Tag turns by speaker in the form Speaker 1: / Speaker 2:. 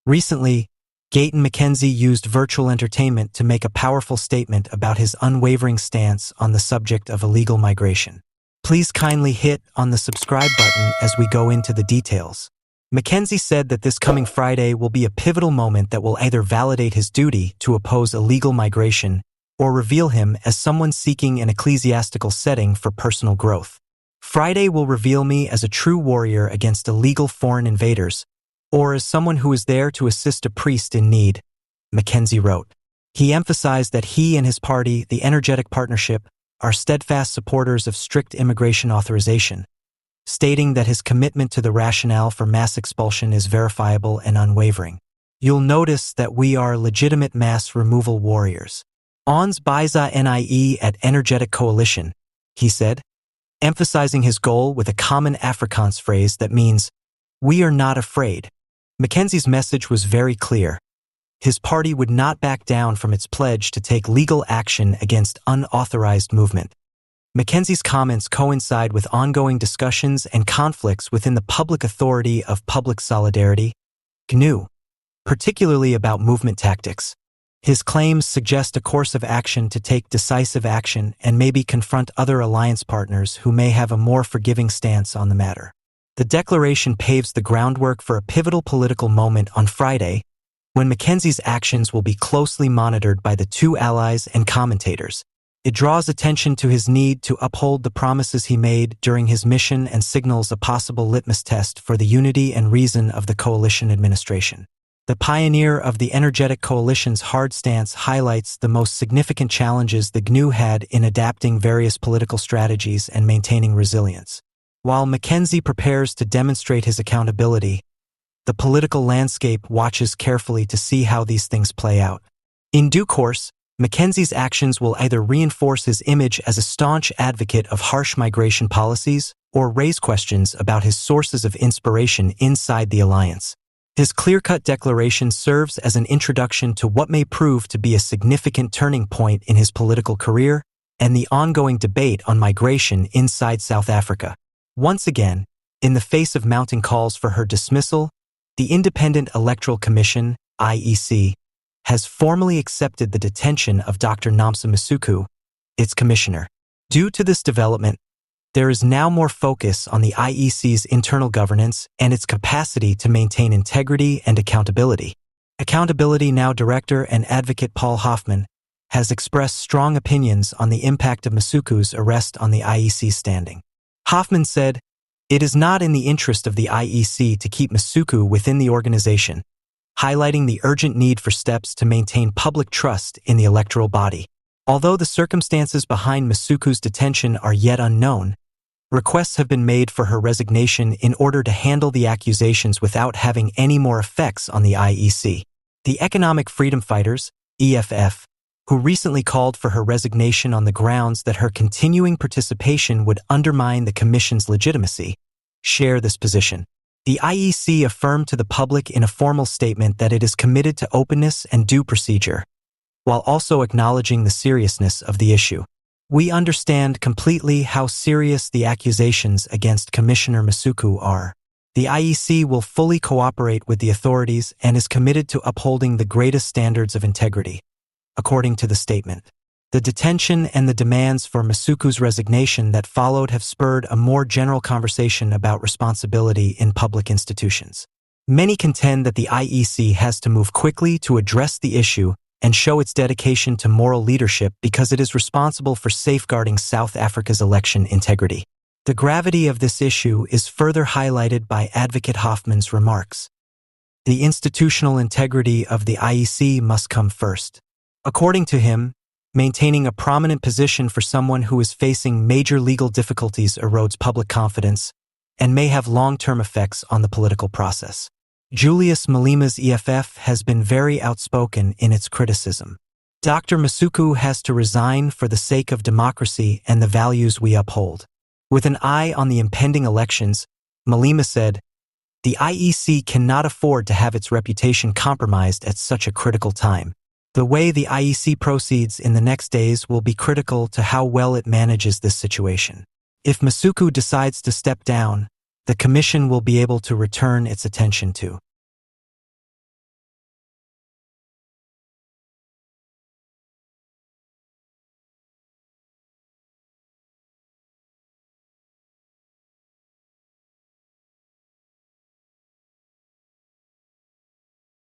Speaker 1: Recently, Gayton McKenzie used virtual entertainment to make a powerful statement about his unwavering stance on the subject of illegal migration. Please kindly hit on the subscribe button as we go into the details. McKenzie said that this coming Friday will be a pivotal moment that will either validate his duty to oppose illegal migration or reveal him as someone seeking an ecclesiastical setting for personal growth. Friday will reveal me as a true warrior against illegal foreign invaders, or as someone who is there to assist a priest in need, McKenzie wrote. He emphasized that he and his party, the Energetic Partnership, are steadfast supporters of strict immigration authorization, stating that his commitment to the rationale for mass expulsion is verifiable and unwavering. You'll notice that we are legitimate mass removal warriors. Ons Biza Nie at Energetic Coalition, he said, emphasizing his goal with a common Afrikaans phrase that means, "We are not afraid." McKenzie's message was very clear. His party would not back down from its pledge to take legal action against unauthorized movement. McKenzie's comments coincide with ongoing discussions and conflicts within the Public Authority of Public Solidarity, GNU, particularly about movement tactics. His claims suggest a course of action to take decisive action and maybe confront other alliance partners who may have a more forgiving stance on the matter. The declaration paves the groundwork for a pivotal political moment on Friday, when McKenzie's actions will be closely monitored by the two allies and commentators. It draws attention to his need to uphold the promises he made during his mission and signals a possible litmus test for the unity and reason of the coalition administration. The pioneer of the Energetic Coalition's hard stance highlights the most significant challenges the GNU had in adapting various political strategies and maintaining resilience. While McKenzie prepares to demonstrate his accountability, the political landscape watches carefully to see how these things play out. In due course, McKenzie's actions will either reinforce his image as a staunch advocate of harsh migration policies or raise questions about his sources of inspiration inside the alliance. His clear-cut declaration serves as an introduction to what may prove to be a significant turning point in his political career and the ongoing debate on migration inside South Africa. Once again, in the face of mounting calls for her dismissal, the Independent Electoral Commission, IEC, has formally accepted the detention of Dr. Nomsa Masuku, its commissioner. Due to this development, there is now more focus on the IEC's internal governance and its capacity to maintain integrity and accountability. Accountability Now Director and advocate Paul Hoffman has expressed strong opinions on the impact of Masuku's arrest on the IEC's standing. Hoffman said, "It is not in the interest of the IEC to keep Masuku within the organization," highlighting the urgent need for steps to maintain public trust in the electoral body. Although the circumstances behind Masuku's detention are yet unknown, requests have been made for her resignation in order to handle the accusations without having any more effects on the IEC. The Economic Freedom Fighters, EFF, who recently called for her resignation on the grounds that her continuing participation would undermine the Commission's legitimacy, share this position. The IEC affirmed to the public in a formal statement that it is committed to openness and due procedure, while also acknowledging the seriousness of the issue. "We understand completely how serious the accusations against Commissioner Masuku are. The IEC will fully cooperate with the authorities and is committed to upholding the greatest standards of integrity," according to the statement. The detention and the demands for Masuku's resignation that followed have spurred a more general conversation about responsibility in public institutions. Many contend that the IEC has to move quickly to address the issue and show its dedication to moral leadership because it is responsible for safeguarding South Africa's election integrity. The gravity of this issue is further highlighted by Advocate Hoffman's remarks. The institutional integrity of the IEC must come first. According to him, maintaining a prominent position for someone who is facing major legal difficulties erodes public confidence and may have long-term effects on the political process. Juliusmalema's EFF has been very outspoken in its criticism. Dr. Masuku has to resign for the sake of democracy and the values we uphold. With an eye on the impending elections, Malema said, "The IEC cannot afford to have its reputation compromised at such a critical time. The way the IEC proceeds in the next days will be critical to how well it manages this situation. If Masuku decides to step down, the Commission will be able to return its attention to